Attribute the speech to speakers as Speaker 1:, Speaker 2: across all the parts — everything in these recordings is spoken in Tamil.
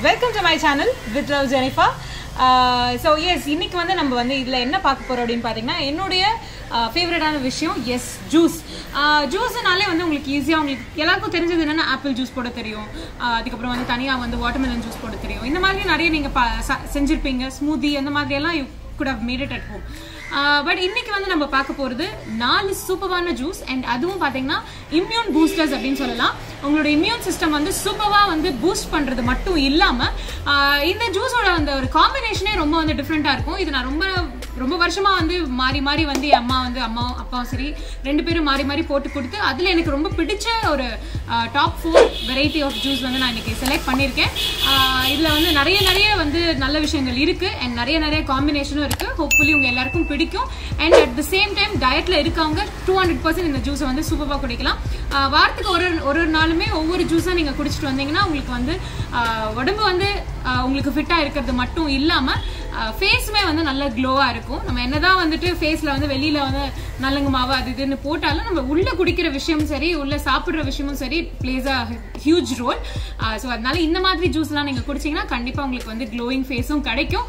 Speaker 1: Welcome to my channel with Jenifer. So yes, இன்னைக்கு வந்து நம்ம வந்து இதுல என்ன பார்க்க போறோம் அப்படினு பாத்தீங்கன்னா என்னோட ஃபேவரட்டான விஷயம் எஸ் ஜூஸ். ஜூஸ்னாலே வந்து உங்களுக்கு ஈஸியா உங்களுக்கு எல்லாருக்கும் தெரிஞ்சது என்னன்னா ஆப்பிள் ஜூஸ் போட தெரியும். அதுக்கு அப்புறம் வந்து தனியா வந்து வாட்டர்மெலன் ஜூஸ் போட தெரியும். இந்த மாதிரி நிறைய நீங்க செஞ்சிருப்பீங்க. ஸ்மூதி அந்த மாதிரி எல்லாம் you could have made it at home. But இன்னைக்கு வந்து நம்ம பார்க்க போறது 4 சூப்பரான ஜூஸ் அண்ட் அதுவும் பாத்தீங்கன்னா இம்யூன் பூஸ்டர்ஸ் அப்படின்னு சொல்லலாம். உங்களோட இம்யூன் சிஸ்டம் வந்து சூப்பரா வந்து பூஸ்ட் பண்றது மட்டும் இல்லாம இந்த ஜூஸோட அந்த ஒரு காம்பினேஷனே ரொம்ப வந்து டிஃப்ரெண்டா இருக்கும். இது நான் ரொம்ப வருஷமா வந்து மாறி மாறி வந்து அம்மா அப்பாவும் சரி ரெண்டு பேரும் மாறி மாறி போட்டு கொடுத்து அதுல எனக்கு ரொம்ப பிடிச்ச ஒரு டாப் 4 வெரைட்டி ஆஃப் ஜூஸ் வந்து நான் இன்னைக்கு செலக்ட் பண்ணிருக்கேன். இதுல வந்து நிறைய வந்து நல்ல விஷயங்கள் இருக்கு அண்ட் நிறைய காம்பினேஷனும் இருக்கு. ஹோப்ஃபுல்லி உங்க எல்லாருக்கும் பிடிக்கும் and at the same time டயட்ல இருக்கவங்க 200% இந்த ஜூஸை வந்து சூப்பரா குடிக்கலாம். வாரத்துக்கு ஒரு நாளுமே ஒவ்வொரு ஜூஸா நீங்க குடிச்சிட்டு வந்தீங்கன்னா உங்களுக்கு வந்து உடம்பு வந்து உங்களுக்கு ஃபிட்டா இருக்கிறது மட்டும் இல்லாம ஃபேஸுமே வந்து நல்ல க்ளோவா இருக்கும். நம்ம என்னதான் வந்துட்டு ஃபேஸ்ல வந்து வெளியில வந்து நலங்கு மாவு அது இதுன்னு போட்டாலும் நம்ம உள்ள குடிக்கிற விஷயமும் சரி உள்ள சாப்பிடுற விஷயமும் சரி plays a huge role. So அதனால இந்த மாதிரி ஜூஸ்லாம் நீங்க குடிச்சீங்கன்னா கண்டிப்பா உங்களுக்கு வந்து க்ளோயிங் ஃபேஸும் கிடைக்கும்.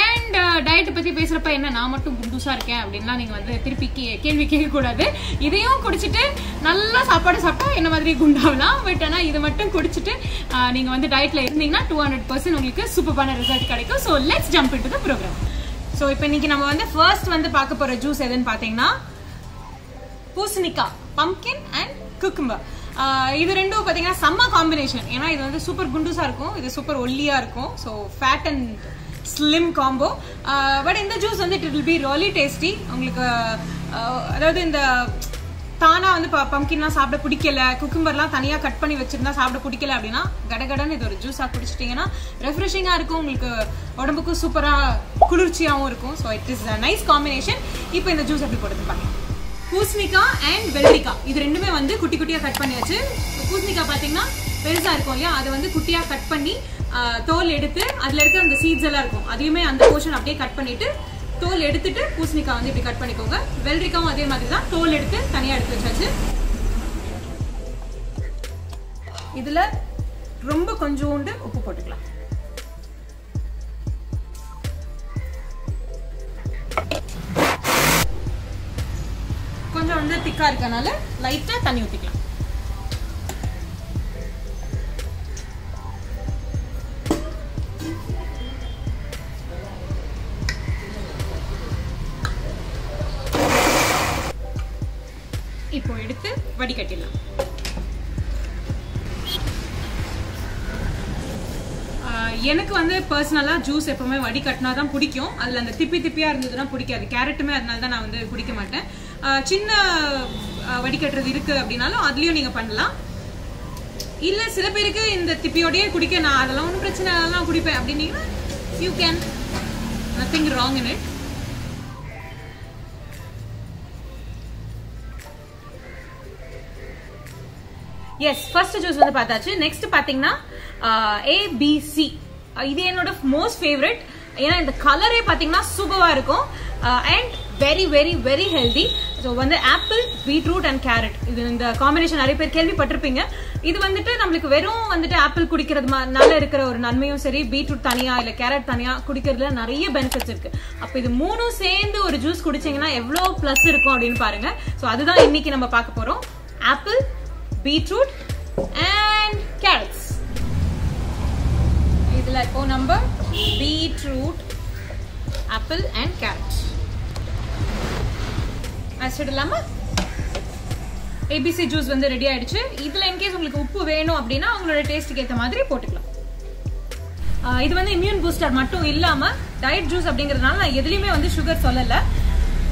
Speaker 1: அண்ட் டயட் பத்தி பேசுறப்ப என்ன நான் மட்டும் குண்டூசா இருக்கேன் அப்படின்லாம் நீங்க வந்து திருப்பி கேள்வி கேட்க கூடாது. இதையும் குடிச்சிட்டு நல்லா சாப்பாடு சாப்பிட்டா என்ன மாதிரி குண்டாகலாம். பட் ஆனா இதை மட்டும் குடிச்சிட்டு நீங்க வந்து டயட்ல இருந்தீங்கன்னா 200% உங்களுக்கு சூப்பரான ரிசல்ட் கிடைக்கும். So let's jump into the program. So இப்போ இன்னைக்கு நம்ம வந்து ஃபர்ஸ்ட் வந்து பார்க்க போற ஜூஸ் எதுன்னு பாத்தீங்கன்னா பூசணிக்காய், பம்ப்கின் அண்ட் குக்கும்பர். இது ரெண்டும் பாத்தீங்கன்னா செம்ம காம்பினேஷன். ஏன்னா இது வந்து சூப்பர் குண்டூசா இருக்கும், இது சூப்பர் ஒல்லியா இருக்கும். So fat and slim combo. But இந்த ஜூஸ் வந்து it will be really tasty. உங்களுக்கு அதாவது இந்த தானா வந்து பம்ப்கின்லாம் சாப்பிட பிடிக்கல, குக்கும்பர்லாம் தனியா கட் பண்ணி வச்சிருந்தா சாப்பிட பிடிக்கல அப்படின்னா கடகடன்னு இது ஒரு ஜூஸா குடிச்சிட்டீங்கன்னா ரெஃப்ரெஷிங்கா இருக்கும், உங்களுக்கு உடம்புக்கும் சூப்பரா குளிர்ச்சியாவும் இருக்கும். So it is a nice combination. இப்போ இந்த ஜூஸ் எப்படி போடுறது பாருங்க. பூசணிக்காய் அண்ட் வெள்ளரிக்காய் இது ரெண்டுமே வந்து குட்டி குட்டியா கட் பண்ணியாச்சு. பூசணிக்காய் பாத்தீங்கன்னா பெருசா இருக்கும் இல்லையா, அதை வந்து குட்டியா கட் பண்ணி தோல் எடுத்து அதுல இருக்க அந்த சீட்ஸ் எல்லாம் இருக்கும் அதையுமே அந்த போர்ஷன் அப்படியே கட் பண்ணிட்டு தோல் எடுத்துட்டு பூசணிக்காய் வந்து இப்படி கட் பண்ணிக்கோங்க. வெள்ளரிக்காயும் அதே மாதிரி தான் தோல் எடுத்து தனியா எடுத்து வச்சாச்சு. இதுல ரொம்ப கொஞ்சோண்டு உப்பு போட்டுக்கலாம். கொஞ்சம் வந்து திக்கா இருக்கனால லைட்டா தண்ணி ஊத்திக்கலாம். இப்போ எடுத்து வடிகட்டிடலாம். எனக்கு வந்து பர்சனலா ஜூஸ் எப்பவுமே வடிகட்டினா தான் பிடிக்கும். அதுல அந்த திப்பியா இருந்ததுன்னா பிடிக்காது. கேரட்டுமே அதனால தான் நான் வந்து குடிக்க மாட்டேன். சின்ன வடிகட்டுறது இருக்கு அப்படின்னாலும் அதுலயும் நீங்க பண்ணலாம். இல்ல சில பேருக்கு இந்த திப்பியோடயே குடிக்க நான் அதெல்லாம் ஒன்றும் பிரச்சனை எல்லாம் குடிப்பேன் அப்படின்னீங்கன்னா you can, nothing wrong in it. Yes, first juice வந்து பார்த்தாச்சு. நெக்ஸ்ட் பாத்தீங்கன்னா ABC. இது என்னோட மோஸ்ட் ஃபேவரட். ஏன்னா இந்த கலரே பாத்தீங்கன்னா சூப்பரா இருக்கும் and very very very healthy. So வந்து ஆப்பிள், பீட்ரூட் அண்ட் கேரட் இது இந்த காம்பினேஷன் நிறைய பேர் கேள்விப்பட்டிருப்பீங்க. இது வந்துட்டு நம்மளுக்கு வெறும் வந்துட்டு ஆப்பிள் குடிக்கிறதுனால இருக்கிற ஒரு நன்மையும் சரி, பீட்ரூட் தனியா இல்ல கேரட் தனியா குடிக்கிறதுல நிறைய பெனிஃபிட்ஸ் இருக்கு. அப்ப இது மூணும் சேர்ந்து ஒரு ஜூஸ் குடிச்சீங்கன்னா எவ்வளவு பிளஸ் இருக்கும் அப்படின்னு பாருங்க. ஸோ அதுதான் இன்னைக்கு நம்ம பார்க்க போறோம். Apple, beetroot and carrots. இதுல இப்போ நம்ம beetroot, apple and carrot அடிச்சிடலாமா? ABC juice வந்து ரெடி ஆயிடுச்சு. இதுல இன்கேஸ் உங்களுக்கு உப்பு வேணும் அப்படின்னா உங்களோட டேஸ்ட்டுக்கு ஏற்ற மாதிரி போட்டுக்கலாம். இது வந்து இம்யூன் பூஸ்டர் மட்டும் இல்லாம டயட் ஜூஸ் அப்படிங்கறதுனால நான் எதுலயுமே வந்து சுகர் சொல்லல.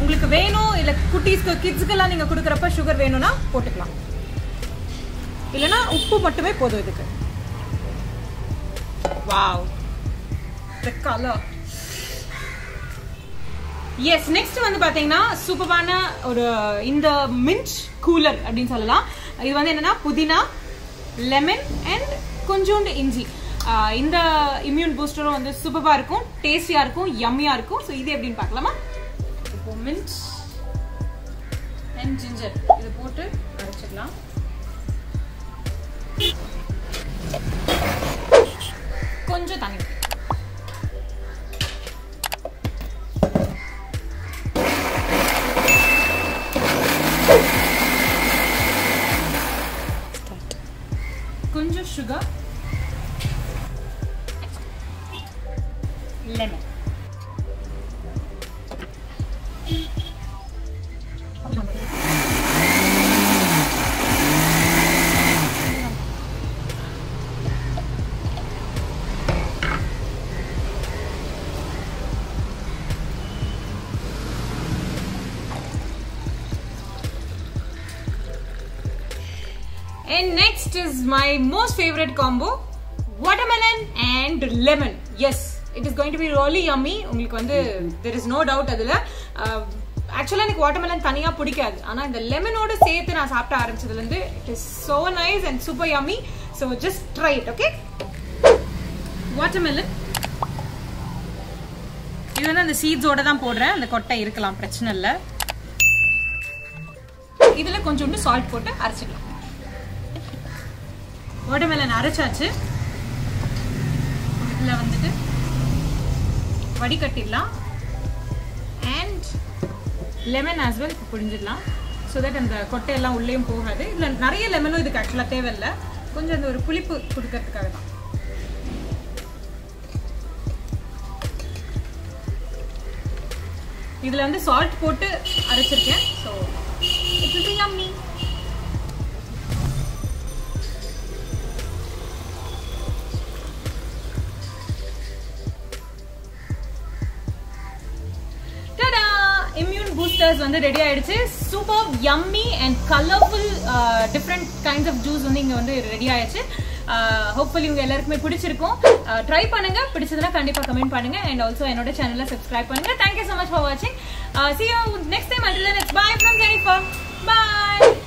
Speaker 1: உங்களுக்கு வேணும் இல்ல குட்டீஸ்க்கு கிட்ஸ்க்கெல்லாம் நீங்க கொடுக்கறப்ப சுகர் வேணும்னா போட்டுக்கலாம், இல்லனா உப்பு மட்டுமே போதும் இதுக்கு. Wow, the color. Yes, next வந்து பாத்தீங்கன்னா சூப்பரான ஒரு இந்த மின்ட் கூலர் அப்படின்னு சொல்லலாம். இது வந்து என்னன்னா புதினா, லெமன் அண்ட் கொஞ்சோண்டு இஞ்சி. இந்த இம்யூன் பூஸ்டரும் வந்து சூப்பரா இருக்கும், டேஸ்டியா இருக்கும், யம்மியா இருக்கும். ஸோ இது எப்படின்னு பார்க்கலாமா? இப்போ மின்ட் அண்ட் ஜிஞ்சர் இது போட்டு அரைச்சிடலாம். கொஞ்சம் தண்ணி. கொஞ்சம் sugar, lemon. And next is my most favorite combo, watermelon and lemon. Yes, it is going to be really yummy. உங்களுக்கு வந்து there is no doubt அதுல. Actually எனக்கு watermelon தனியா பிடிக்காது, ஆனா இந்த லெமனோட சேர்த்து நான் சாப்பிட ஆரம்பிச்சதுல இருந்து it is so nice and super yummy. So just try it, okay? Watermelon இது வந்து அந்த seeds ஓட தான் போடுறேன், அந்த கொட்டை இருக்கலாம், பிரச்சனை இல்ல. இதுல கொஞ்சோண்டு salt போட்டு அரைச்சிக்கலாம். வாட்டர்மெலன் அரைச்சாச்சு. இதில் வந்துட்டு வடிகட்டிடலாம். அண்ட் லெமன் ஆஸ் வெல் புழிஞ்சிடலாம். ஸோ தட் அந்த கொட்டையெல்லாம் உள்ளேயும் போகாது. இதில் நிறைய லெமனும் இதுக்கு ஆக்சுவலாக தேவையில்லை, கொஞ்சம் அந்த ஒரு புளிப்பு கொடுக்கறதுக்காக தான். இதில் வந்து சால்ட் போட்டு அரைச்சிருக்கேன். So it will be yummy. Immune boosters வந்து ரெடி ஆயிடுச்சு. Super yummy and colorful different kinds of juice வந்து இங்க வந்து ரெடி ஆயிடுச்சு. hopefully உங்க எல்லாருக்குமே பிடிச்சிருக்கும். ட்ரை பண்ணுங்க, பிடிச்சதுனா கண்டிப்பா கமெண்ட் பண்ணுங்க and also என்னோட சேனலை subscribe பண்ணுங்க. Thank you so much for watching. See you next time. Until then, it's bye from Jenifer. Bye.